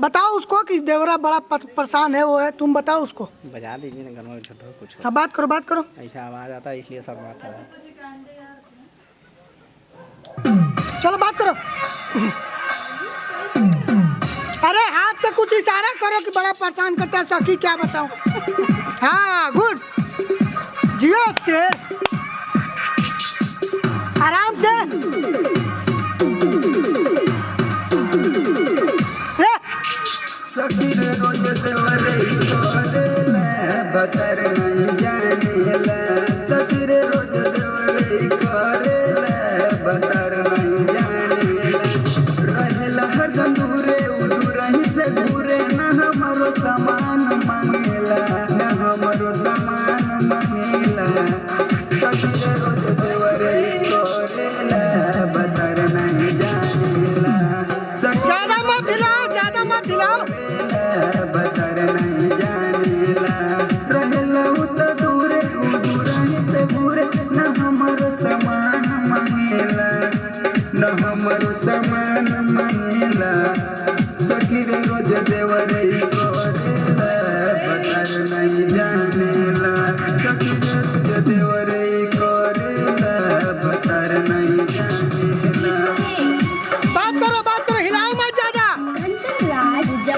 बताओ उसको कि देवरा बड़ा परेशान है, वो है, तुम बताओ उसको। बजा दीजिए ना, घर में छोटो कुछ हाँ बात करो बात करो। ऐसा आवाज़ आता है इसलिए सब आता है। चलो बात करो। अरे हाथ से कुछ इशारा करो कि बड़ा परेशान करता है सखी, क्या बताऊं। हाँ गुड, जियो शेर, आराम से। सखी रे रोज देवरे करेला बतर नहीं जानेला, सखी रे रोज देवरे करेला बतर नहीं जानेला, रहेला हरदम दूरे उदूरही से घूरे, न हमरो सामान मांगेला, न हमरो सामान मांगेला, सखी रे रोज देवरे करेला बतर नहीं जानेला। ज्यादा मत हिलाओ, ज्यादा मत हिलाओ। बतर नहीं जानेला, रहेला उत दूरे उदूरही से घूरे, न हमरो सामान मांगेला, न हमरो सामान मांगेला, सखी रे रोज देवरे करेला बतर नहीं जानेला, सखी रे रोज देवरे करेला बतर नहीं जानेला। बात करो, हिलाओ मत ज्यादा।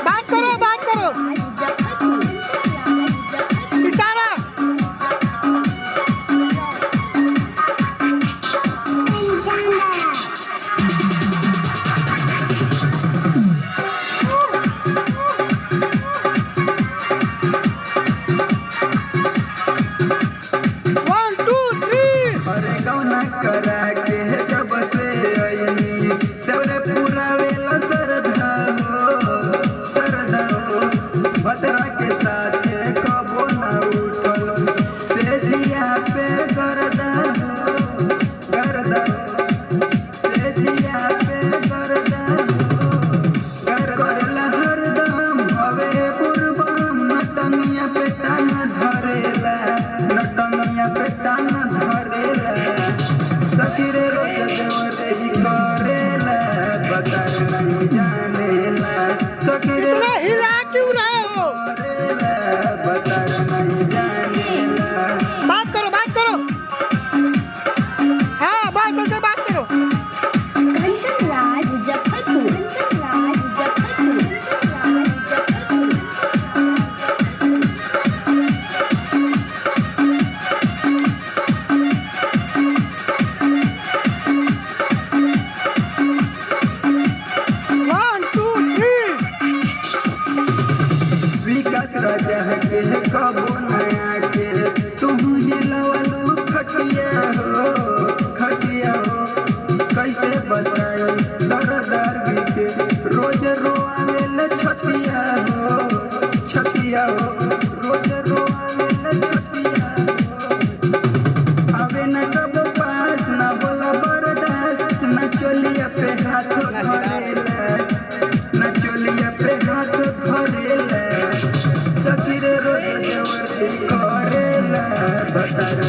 बात करो बात करो, इशारा। One two three. अरे कौना करा के जब से आईनी तबरे पूरा वेला सरधा हो, भद्रा के साथ कबो न उठल, से जिया पे गर्दा हो, से जिया पे गर्दा हो, करेला हरदम हवे बुरबम, नटनिया पे टान धरेला, नटनिया पे टान धरेला, सखी रे रोज देवरे करेला बतर नहीं जानेला, सखी रे इतना हिला क्यों रहे हो। करेला बतर नहीं जानेला। बात करो बात करो। हाँ बस ऐसे बात करो। वन टू थ्री। विकास राजा के कबो नया के तुम हिलवलू खटिया हो, कैसे बताई दरदार के रोज रोआवेल छतिया हो, रोज रोआवेल छतिया हो, आवे न कब पास न बोला बर्दाश्त, न चोलिया पे हाथ धरेला, न चोलिया पे हाथ धरेला, सखी रे रोज देवरे करेला बतर